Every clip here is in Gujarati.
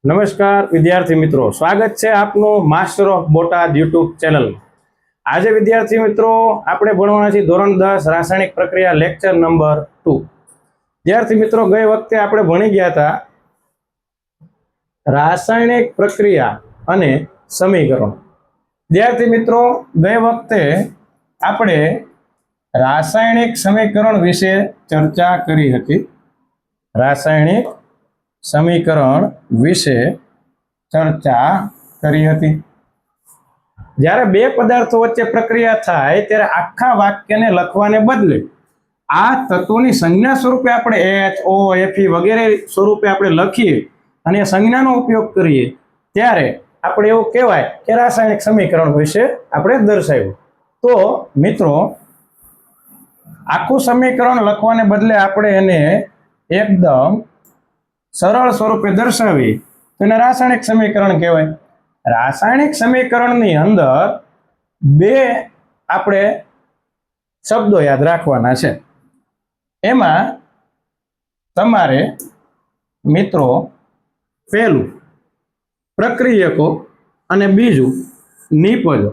નમસ્કાર વિદ્યાર્થી મિત્રો, સ્વાગત છે આપનું master of Botad YouTube channel. આજે વિદ્યાર્થી મિત્રો આપણે ભણવાના છીએ ધોરણ 10 રાસાયણિક પ્રક્રિયા લેક્ચર નંબર 2। વિદ્યાર્થી મિત્રો ગઈ વખતે આપણે ભણી ગયા હતા રાસાયણિક પ્રક્રિયા અને સમીકરણ। વિદ્યાર્થી મિત્રો ગઈ વખતે આપણે રાસાયણિક સમીકરણ વિશે ચર્ચા કરી હતી। રાસાયણિક સમીકરણ વિશે ચર્ચા કરી હતી। જ્યારે બે પદાર્થો વચ્ચે પ્રક્રિયા થાય ત્યારે આખા વાક્યને લખવાને બદલે આ તત્વોની સંજ્ઞા સ્વરૂપે આપણે H O Fe વગેરે સ્વરૂપે આપણે લખીએ અને સંજ્ઞાનો ઉપયોગ કરીએ ત્યારે આપણે એવું કહેવાય કે રાસાયણિક સમીકરણ વિશે આપણે દર્શાવ્યું। તો મિત્રો આખું સમીકરણ લખવાને બદલે આપણે એને એકદમ સરળ સ્વરૂપે દર્શાવી તો એને રાસાયણિક સમીકરણ કહેવાય। રાસાયણિક સમીકરણની અંદર બે આપણે શબ્દો યાદ રાખવાના છે। એમાં તમારે મિત્રો પહેલું પ્રક્રિયકો અને બીજું નિપજો।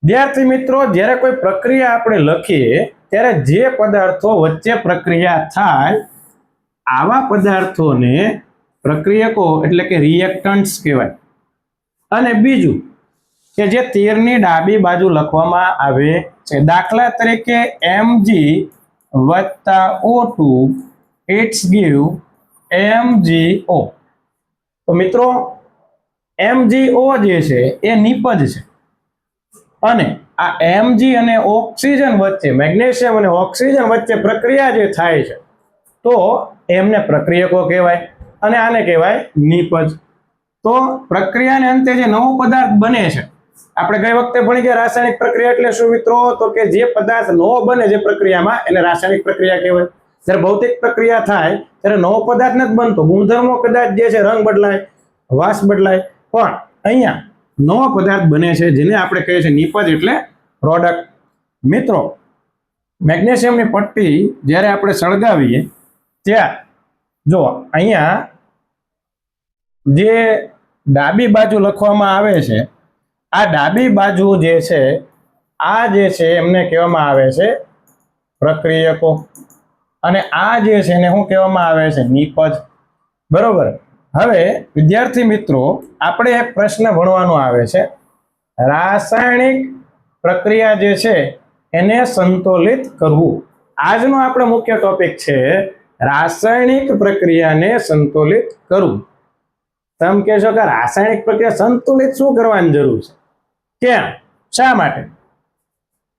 વિદ્યાર્થી મિત્રો જ્યારે કોઈ પ્રક્રિયા આપણે લખીએ ત્યારે જે પદાર્થો વચ્ચે પ્રક્રિયા થાય આવા પદાર્થોને પ્રક્રિયકો એટલે કે રિએક્ટન્ટ્સ કહેવાય। અને બીજું કે જે તીરની ડાબી બાજુ લખવામાં આવે છે, દાખલા તરીકે Mg + O2 it's give MgO। તો મિત્રો MgO જે છે એ નિપજ છે અને આ Mg અને ઓક્સિજન વચ્ચે મેગ્નેશિયમ અને ઓક્સિજન વચ્ચે પ્રક્રિયા જે થાય છે તો એમને પ્રક્રિયકો કહેવાય અને આને કહેવાય નિપજ। તો પ્રક્રિયાને અંતે જે નવો પદાર્થ બને છે, આપણે ગઈ વખતે ભણી ગયા રાસાયણિક પ્રક્રિયા એટલે શું મિત્રો? તો કે જે પદાર્થ નવો બને જે પ્રક્રિયામાં એને રાસાયણિક પ્રક્રિયા કહેવાય। જ્યારે ભૌતિક પ્રક્રિયા થાય ત્યારે નવો પદાર્થ નથી બનતો, ગુણધર્મો કદાચ જે છે રંગ બદલાય, વાસ બદલાય, પણ અહીંયા નવો પદાર્થ બને છે જેને આપણે કહીએ છીએ નિપજ એટલે પ્રોડક્ટ। મિત્રો મેગ્નેશિયમની પટ્ટી જ્યારે આપણે સળગાવીએ ત્યાં જો અહીંયા જે ડાબી બાજુ લખવામાં આવે છે આ ડાબી બાજુ જે છે આ જે છે એમને કહેવામાં આવે છે પ્રક્રિયકો અને આ જે છે એને શું કહેવામાં આવે છે? નિપજ। બરોબર। હવે વિદ્યાર્થી મિત્રો આપણે એક પ્રશ્ન ભણવાનો આવે છે, રાસાયણિક પ્રક્રિયા જે છે એને સંતુલિત કરવું। આજનો આપણો મુખ્ય ટોપિક છે રાસાયણિક પ્રક્રિયાને સંતુલિત કરવું। તમે કહેશો કે રાસાયણિક પ્રક્રિયા સંતુલિત શું કરવાની જરૂર છે? કેમ? શા માટે?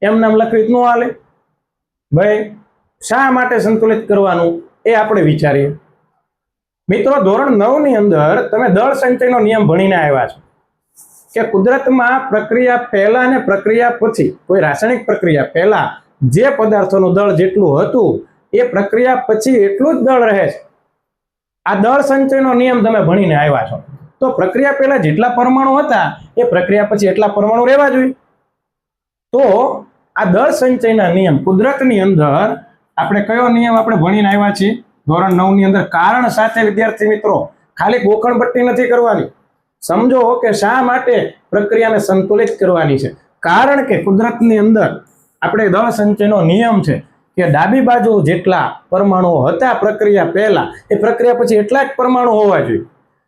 એમ નામ લખવી ન હાલે ભાઈ। શા માટે સંતુલિત કરવાનું એ આપણે વિચારીએ। મિત્રો ધોરણ 9 ની અંદર તમે દળ સંચયનો નિયમ ભણીને આવ્યા છો કે કુદરતમાં પ્રક્રિયા પહેલા અને પ્રક્રિયા પછી કોઈ રાસાયણિક પ્રક્રિયા પહેલા જે પદાર્થોનું દળ જેટલું હતું એ પ્રક્રિયા પછી એટલું જ દળ રહે છે। આ દળ સંચયનો નિયમ તમે ભણીને આવ્યા છો। તો પ્રક્રિયા પહેલા જેટલા પરમાણુ હતા એ પ્રક્રિયા પછી એટલા પરમાણુ રહેવા જોઈએ। તો આ દળ સંચયના નિયમ કુદરતની અંદર આપણે કયો નિયમ આપણે ભણીને આવ્યા છીએ ધોરણ 9 ની અંદર? કારણ સાથે વિદ્યાર્થી મિત્રો ખાલી ગોખણપટ્ટી નથી કરવાની, સમજો કે શા માટે પ્રક્રિયાને સંતુલિત કરવાની છે। કારણ કે કુદરતની અંદર આપણે દળ સંચયનો નિયમ છે કે ડાબી બાજુ જેટલા પરમાણુઓ હતા પ્રક્રિયા પહેલા એ પ્રક્રિયા પછી એટલા જ પરમાણુ હોવા જોઈએ।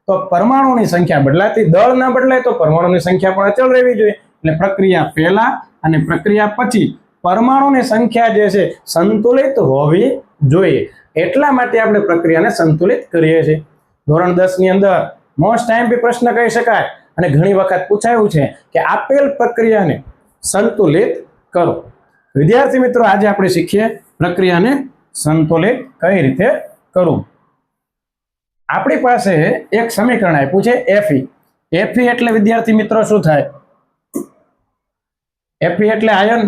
તો પરમાણુની સંખ્યા બદલાતી દળ ના બદલાય તો પરમાણુની સંખ્યા પણ અચળ રહેવી જોઈએ। એટલે પ્રક્રિયા પહેલા અને પ્રક્રિયા પછી પરમાણુની સંખ્યા જે છે સંતુલિત હોવી જોઈએ। એટલા માટે આપણે પ્રક્રિયાને સંતુલિત કરીએ છીએ। ધોરણ 10 ની અંદર મોસ્ટ ટાઈમ પ્રશ્ન કહી શકાય અને ઘણી વખત પૂછાયું છે કે આપેલ પ્રક્રિયાને સંતુલિત કરો। વિદ્યાર્થી મિત્રો આજે આપણે શીખીએ પ્રક્રિયાને સંતુલિત કઈ રીતે કરવું। આપણી પાસે એક સમીકરણ આપ્યું છે Fe। Fe એટલે વિદ્યાર્થી મિત્રો શું થાય? Fe એટલે આયન,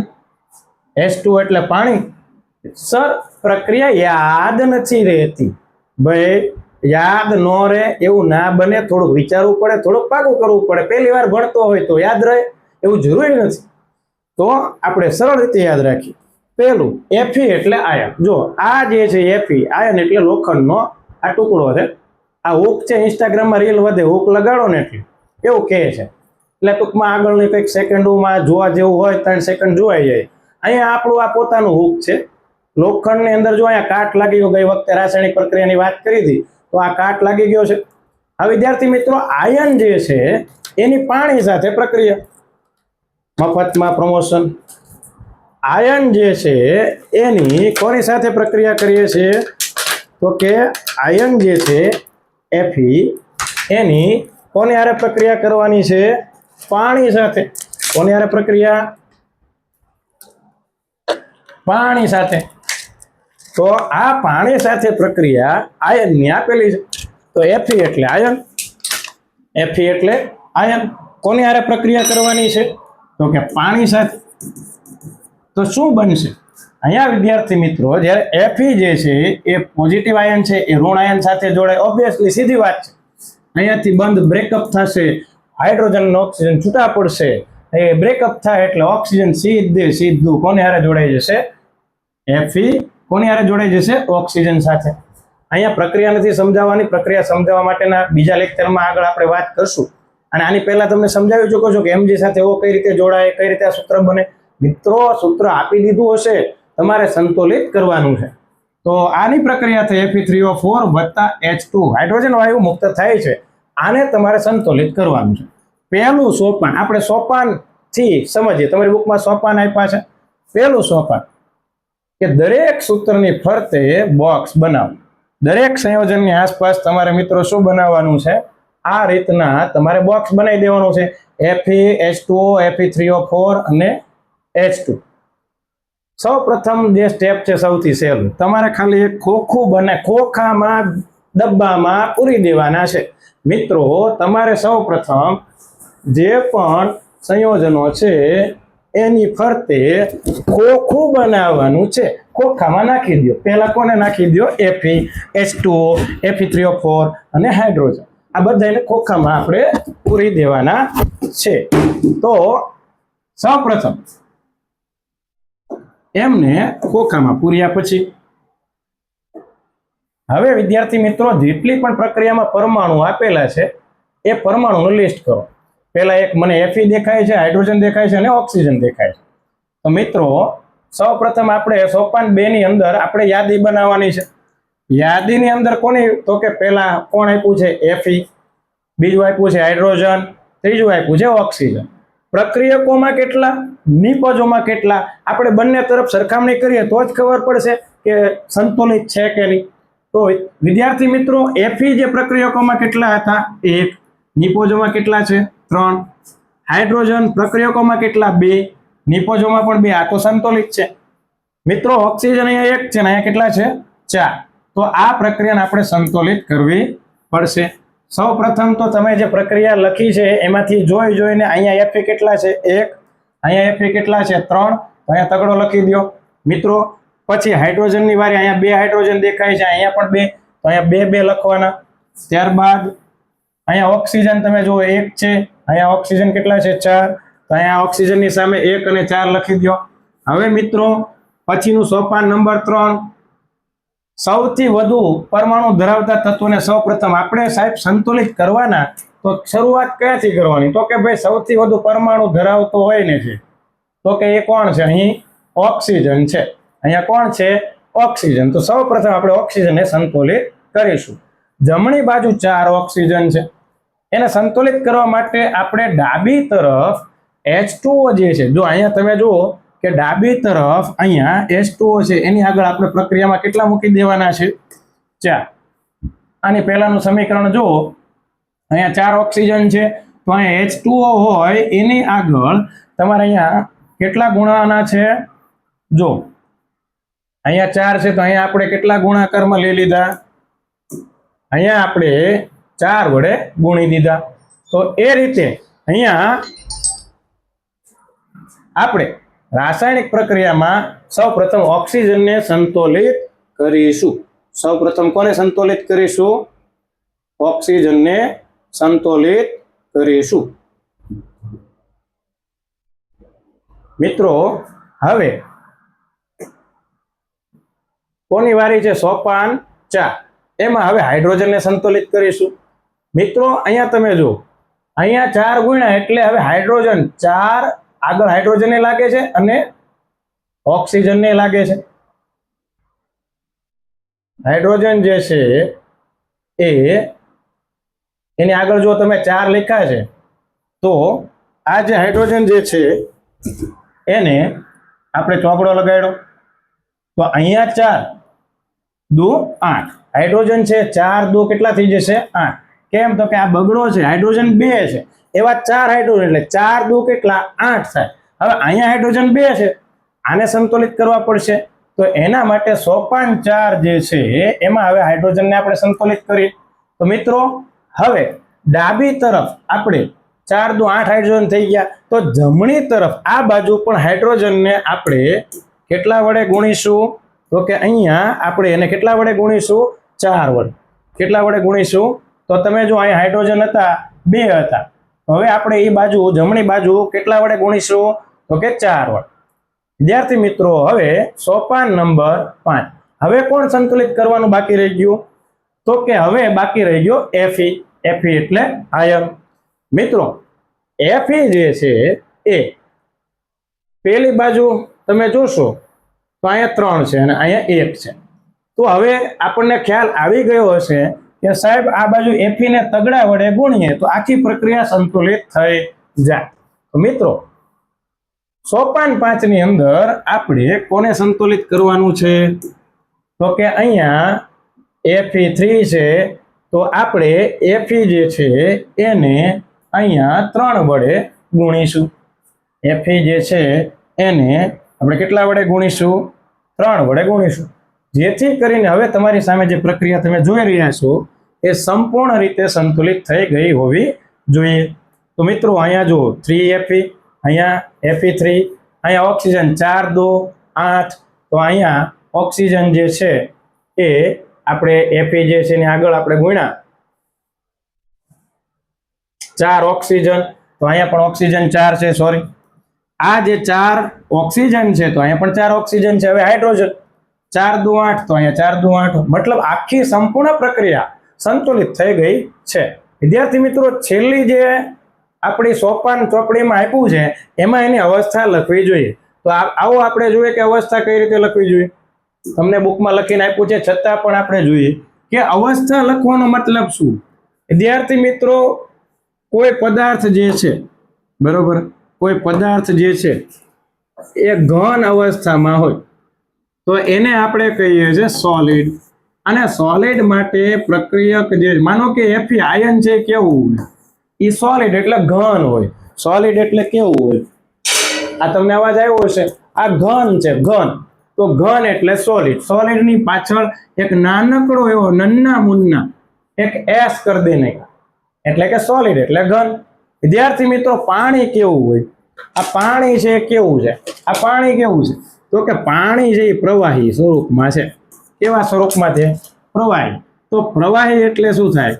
H2 એટલે પાણી। સર પ્રક્રિયા યાદ નથી રહેતી ભાઈ, યાદ ન રહે એવું ના બને, થોડુંક વિચારવું પડે, થોડુંક પાકું કરવું પડે। પહેલી વાર ભણતો હોય તો યાદ રહે એવું જરૂરી નથી। તો આપણે સરળ રીતે યાદ રાખીએ। પહેલું Fe એટલે આયન। જો આ જે છે Fe આયન એટલે લોખંડનો આ ટુકડો છે આ હુક છે, ઇન્સ્ટાગ્રામમાં રીલ વધે, હુક લગાડો ને એટલે એવું કહે છે. એટલે ટૂંકમાં આગળની કંઈક સેકન્ડોમાં જોવા જેવું હોય 3 સેકન્ડ જોવાઈ જાય. અહીંયા આપણું આ પોતાનું હુક છે. લોખંડની અંદર જો અહીંયા કાટ લાગી ગયો, ગઈ વખતે રાસાયણિક પ્રક્રિયાની વાત કરી હતી તો આ કાટ લાગી ગયો છે. આ વિદ્યાર્થી મિત્રો આયન જે છે એની પાણી સાથે પ્રક્રિયા, મફતમાં પ્રમોશન. આયન જે છે એની કોની સાથે પ્રક્રિયા કરીએ છીએ તો કે આયન જે છે Fe એની કોની હારે પ્રક્રિયા કરવાની છે? પાણી સાથે. કોની હારે પ્રક્રિયા? પાણી સાથે. તો આ પાણી સાથે પ્રક્રિયા આયનની આપેલી છે. તો Fe એટલે આયન. Fe એટલે આયન. કોની હારે પ્રક્રિયા કરવાની છે તો કે પાણી સાથે. તો શું બનશે? અહીંયા વિદ્યાર્થી મિત્રો જ્યારે Fe જે છે એ પોઝિટિવ આયન છે, એ ઋણ આયન સાથે જોડાય. ઓબ્વિયસલી સીધી વાત છે. અહીંયાથી બંધ બ્રેકઅપ થશે, હાઇડ્રોજન અને ઓક્સિજન છૂટા પડશે. એ બ્રેકઅપ થાય એટલે ઓક્સિજન સીધું કોને હારે જોડાઈ જશે? Fe કોની હારે જોડાઈ જશે? ઓક્સિજન સાથે. અહીંયા પ્રક્રિયા નથી સમજાવવાની, પ્રક્રિયા સમજાવવા માટેના બીજા લેક્ચરમાં આગળ આપણે વાત કરશું. અને આની પહેલા તમને સમજાવી ચૂકો છો કે Mg સાથે O કઈ રીતે જોડાય, કઈ રીતે આ સૂત્ર બને. મિત્રો સૂત્ર આપી દીધું હશે, તમારે સંતુલિત કરવાનું છે. તો આની પ્રક્રિયા થઈ Fe3O4 વત્તા H2 હાઇડ્રોજન વાયુ મુક્ત થાય છે. આને તમારે સંતુલિત કરવાનું છે. પહેલું સોપાન આપણે સોપાનથી સમજીએ. તમારી બુકમાં સોપાન આપ્યા છે. પહેલું સોપાન કે દરેક સૂત્રની ફરતે બોક્સ બનાવો. દરેક સંયોજનની આસપાસ તમારે મિત્રો શું બનાવવાનું છે? આ રીતના તમારે બોક્સ બનાવી દેવાનું છે. Fe, H2O, Fe3O4 અને H2. સૌ પ્રથમ જે સ્ટેપ છે સૌથી સહેલું, તમારે ખાલી એક ખોખું બને ખોખામાં ડબ્બામાં પૂરી દેવાના છે. મિત્રો તમારે સૌ પ્રથમ જે પણ સંયોજનો છે એની ફરતે ખોખું બનાવવાનું છે. ખોખામાં નાખી દો. પહેલા કોને નાખી દો? Fe, H2O, Fe3O4 અને હાઇડ્રોજન. આ બધાને ખોખામાં આપણે પૂરી દેવાના છે. તો સૌ પ્રથમ એમને ખોખામાં પૂર્યા પછી હવે વિદ્યાર્થી મિત્રો જેટલી પણ પ્રક્રિયામાં પરમાણુ આપેલા છે એ પરમાણુનું લિસ્ટ કરો. પહેલા એક મને Fe દેખાય છે, હાઇડ્રોજન દેખાય છે અને ઓક્સિજન દેખાય છે. તો મિત્રો સૌ પ્રથમ આપણે સોપાન 2 ની અંદર આપણે યાદી બનાવવાની છે. યાદીની અંદર કોની? તો કે પહેલા કોણ આપ્યું છે? Fe. બીજું આપ્યું છે હાઇડ્રોજન. ત્રીજું આપ્યું છે ઓક્સિજન. પ્રક્રિયકોમાં કેટલા, નિપજોમાં કેટલા, આપણે બંને તરફ સરખામણી કરીએ તો જ ખબર પડશે કે સંતુલિત છે કે નહીં. તો વિદ્યાર્થી મિત્રો Fe જે પ્રક્રિયકોમાં કેટલા હતા? 1. નિપજોમાં કેટલા છે? 3. હાઇડ્રોજન પ્રક્રિયકોમાં કેટલા? 2. નિપજોમાં પણ 2. આ તો સંતુલિત છે. મિત્રો ઓક્સિજન અહીંયા 1 છે ને અહીંયા કેટલા છે? 4. તો આ પ્રક્રિયાને આપણે સંતુલિત કરવી પડશે. સૌ પ્રથમ તો તમે જે પ્રક્રિયા લખી છે એમાંથી જોઈને અહીંયા Fe કેટલા છે? 1. અહીંયા Fe કેટલા છે? 3. અહીંયા તગડો લખી દો મિત્રો. પછી હાઇડ્રોજનની વારી, અહીંયા 2 હાઇડ્રોજન દેખાય છે, અહીંયા પણ 2, તો અહીંયા 2 લખવાના. ત્યારબાદ અહીંયા ઓક્સિજન તમે જુઓ 1 છે, અહીંયા ઓક્સિજન કેટલા છે? 4. તો અહીંયા ઓક્સિજનની સામે 1 અને 4 લખી દો. હવે મિત્રો પછીનું સોપાન નંબર 3, સૌથી વધુ પરમાણુ ધરાવતા તત્વોને સૌપ્રથમ આપણે સાહેબ સંતુલિત કરવાના. તો શરૂઆત ક્યાંથી કરવાની? તો કે ભાઈ સૌથી વધુ પરમાણુ ધરાવતો હોય ને છે તો કે એ કોણ છે? અહીં ઓક્સિજન છે. અહીંયા કોણ છે? ઓક્સિજન. તો સૌપ્રથમ આપણે ઓક્સિજનને સંતુલિત કરીશું. જમણી બાજુ 4 ઓક્સિજન છે. એને સંતુલિત કરવા માટે આપણે ડાબી તરફ H2O જે છે, જો અહીંયા તમે જુઓ કે ડાબી તરફ અહીંયા H2O છે એની આગળ આપણે પ્રક્રિયામાં કેટલા મૂકી દેવાના છે? 4. આની પહેલાનું સમીકરણ જુઓ, અહીંયા 4 ઓક્સિજન છે તો અહીંયા H2O હોય એની આગળ તમારે અહીંયા કેટલા ગુણાના છે? જો અહીંયા 4 છે તો અહીંયા આપણે કેટલા ગુણાકારમાં લઈ લીધા? અહીંયા આપણે 4 વડે ગુણી દીધા. તો એ રીતે અહીંયા આપણે રાસાયણિક પ્રક્રિયામાં સૌપ્રથમ ઓક્સિજનને સંતુલિત કરીશું. સૌપ્રથમ કોને સંતુલિત કરીશું? ઓક્સિજનને સંતુલિત કરીશું. મિત્રો હવે કોની વારી છે? સોપાન 4. એમાં હવે હાઇડ્રોજનને સંતુલિત કરીશું. મિત્રો અહીંયા તમે જુઓ, અહીંયા 4 ગુણ્યા એટલે હવે હાઇડ્રોજન 4 આગળ હાઇડ્રોજનને લાગે છે અને ઓક્સિજનને લાગે છે. હાઇડ્રોજન જે છે એ એની આગળ જો તમે 4 લખ્યા છે તો આ જે હાઇડ્રોજન જે છે એને આપણે ચોકડો લગાડ્યો તો અહીંયા 4 દુ 8 હાઇડ્રોજન છે. 4 દુ કેટલા થઈ જશે? 8. કેમ તો કે આ બગડો છે, હાઇડ્રોજન 2 છે, એવા 4 હાઇડ્રોજન એટલે 4 દુ કેટલા? 8 થાય. હવે અહીંયા હાઇડ્રોજન 2 છે, આને સંતુલિત કરવા પડશે. તો એના માટે સોપાન 4 જે છે એમાં હવે હાઇડ્રોજનને આપણે સંતુલિત કરીએ. તો મિત્રો હવે ડાબી તરફ આપણે 4 દુ 8 હાઇડ્રોજન થઈ ગયા, તો જમણી તરફ આ બાજુ પણ હાઇડ્રોજનને આપણે કેટલા વડે ગુણીશું? તો કે અહીંયા આપણે એને કેટલા વડે ગુણીશું? 4 વડે. કેટલા વડે ગુણીશું? તો તમે જો અહીંયા હાઇડ્રોજન હતા 2 હતા, હવે આપણે એ બાજુ જમણી બાજુ કેટલા વડે ગુણીશું? તો કે 4 વડે. વિદ્યાર્થી મિત્રો હવે સોપાન નંબર 5. હવે કોણ સંતુલિત કરવાનું બાકી રહી ગયું? તો કે હવે બાકી રહી ગયો Fe. Fe એટલે આયર્ન. મિત્રો Fe જે છે એ પેલી બાજુ તમે જોશો તો અહીંયા 3 છે અને અહીંયા 1 છે. તો હવે આપણને ખ્યાલ આવી ગયો હશે કે સાહેબ આ બાજુ Fe ને તગડા વડે ગુણીએ તો આખી પ્રક્રિયા સંતુલિત થઈ જાય. તો મિત્રો સોપાન 5 ની અંદર આપણે કોને સંતુલિત કરવાનું છે? તો કે અહીંયા Fe3 છે, તો આપણે Fe જે છે એને અહીંયા 3 વડે ગુણીશું. Fe જે છે એને આપણે કેટલા વડે ગુણીશું? 3 વડે ગુણીશું. જેથી કરીને હવે તમારી સામે જે પ્રક્રિયા તમે જોઈ રહ્યા છો એ સંપૂર્ણ રીતે સંતુલિત થઈ ગઈ હોવી જોઈએ. તો મિત્રો અહીંયા જુઓ 3Fe, અહીંયા Fe3, અહીંયા ઓક્સિજન 4 દુ 8. તો અહીંયા ઓક્સિજન જે છે એ આપણે Fe જે છે એની આગળ આપણે ગુણ્યા 4 ઓક્સિજન, તો અહીંયા પણ ઓક્સિજન 4 છે. સોરી, આ જે 4 ઓક્સિજન છે તો અહીંયા પણ 4 ઓક્સિજન છે. હવે હાઇડ્રોજન 4 દુ 8, તો અહીંયા 4 દુ 8. મતલબ આખી સંપૂર્ણ પ્રક્રિયા સંતુલિત થઈ ગઈ છે. વિદ્યાર્થી મિત્રો છેલ્લી જે આપણી સોપાન ચોપડીમાં આપ્યું છે એમાં એની અવસ્થા લખવી જોઈએ. તો આવો આપણે જોઈએ કે અવસ્થા કઈ રીતે લખવી જોઈએ. તમને બુકમાં લખીને આપ્યું છે છતાં પણ આપણે જોઈએ કે અવસ્થા લખવાનો મતલબ શું. વિદ્યાર્થી મિત્રો કોઈ પદાર્થ જે છે, બરોબર, કોઈ પદાર્થ જે છે એ ઘન અવસ્થામાં હોય તો એને આપણે કહીએ છીએ સોલિડ. અને સોલિડ માટે પ્રક્રિયક જે માનો કે Fe આયન છે કેવું હોય? એ સોલિડ એટલે ઘન હોય. સોલિડ એટલે કેવું હોય? આ તમને અવાજ આવ્યો હશે, આ ઘન છે, ઘન. તો ઘન એટલે સોલિડ. સોલિડની પાછળ એક નાનકડો એવો નન્ના મુન્ના એક એસ કરી દે નહીં એટલે કે સોલિડ એટલે ઘન. વિદ્યાર્થી મિત્રો પાણી કેવું હોય? આ પાણી છે કેવું છે? આ પાણી કેવું છે? તો કે પાણી છે એ પ્રવાહી સ્વરૂપમાં છે. કેવા સ્વરૂપમાં છે? પ્રવાહી. તો પ્રવાહી એટલે શું થાય?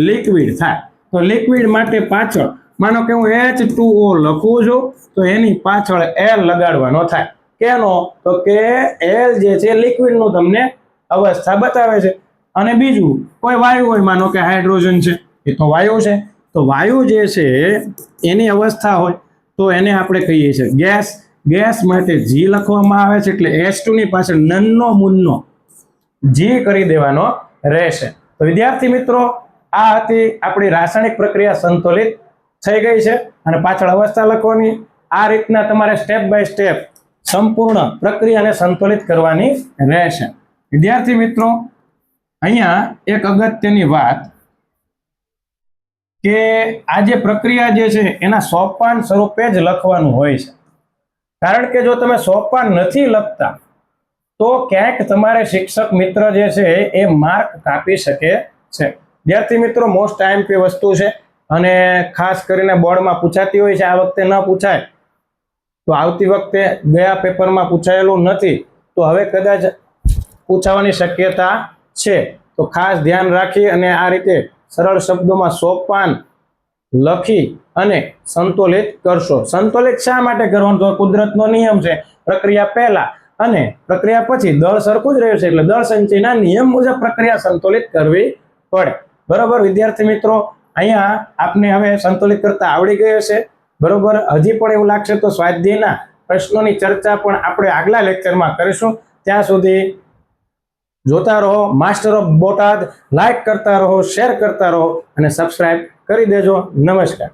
લિક્વિડ થાય. તો લિક્વિડ માટે પાછળ માનો કે હું H2O લખું છું તો એની પાછળ L લગાડવાનો થાય. કેનો? તો કે L જે છે લિક્વિડનું તમને અવસ્થા બતાવે છે. અને બીજું કોઈ વાયુ હોય, માનો કે હાઇડ્રોજન છે, એ તો વાયુ છે. તો વાયુ જે છે એની અવસ્થા હોય તો એને આપણે કહીએ છીએ ગેસ. ગેસ માટે G લખવામાં આવે છે એટલે H2 ની પાછળ નન્નો મુન્નો G કરી દેવાનો રહેશે. તો વિદ્યાર્થી મિત્રો આ હતી આપણી રાસાયણિક પ્રક્રિયા સંતુલિત થઈ ગઈ છે અને પાછળ અવસ્થા લખવાની. આ રીતના તમારે સ્ટેપ બાય સ્ટેપ સંપૂર્ણ પ્રક્રિયાને સંતુલિત કરવાની રહેશે. વિદ્યાર્થી મિત્રો અહીંયા એક અગત્યની વાત કે આ જે પ્રક્રિયા જે છે એના સોપાન સ્વરૂપે જ લખવાનું હોય છે. કારણ કે જો તમે સોપાન નથી લખતા તો ક્યાંક તમારે શિક્ષક મિત્ર જે છે એ માર્ક કાપી શકે છે. વિદ્યાર્થી મિત્રો મોસ્ટ આઈએમપી વસ્તુ છે અને ખાસ કરીને બોર્ડમાં પૂછાતી હોય છે. આ વખતે ન પૂછાય તો આવતી વખતે ગયા પેપરમાં પૂછાયેલું નથી તો હવે કદાચ પૂછાવાની શક્યતા છે. તો ખાસ ધ્યાન રાખી અને આ રીતે સરળ શબ્દોમાં સોપાન લખી અને સંતુલિત કરશો. સંતુલિત શા માટે કરવાનું? તો કુદરતનો નિયમ છે, પ્રક્રિયા પહેલા અને પ્રક્રિયા પછી દળ સરખું જ રહ્યું છે એટલે દળ સંચયના નિયમ મુજબ પ્રક્રિયા સંતુલિત કરવી પડે. બરોબર વિદ્યાર્થી મિત્રો, અહીંયા આપને હવે સંતુલિત કરતા આવડી ગયો છે. બરોબર, હજી પણ એવું લાગશે તો સ્વાધ્યાયના પ્રશ્નોની ચર્ચા પણ આપણે આગલા લેક્ચરમાં કરીશું. ત્યાં સુધી જોતા રહો માસ્ટર ઓફ બોટાદ, લાઈક કરતા રહો, શેર કરતા રહો અને સબસ્ક્રાઇબ કરી દેજો. નમસ્કાર.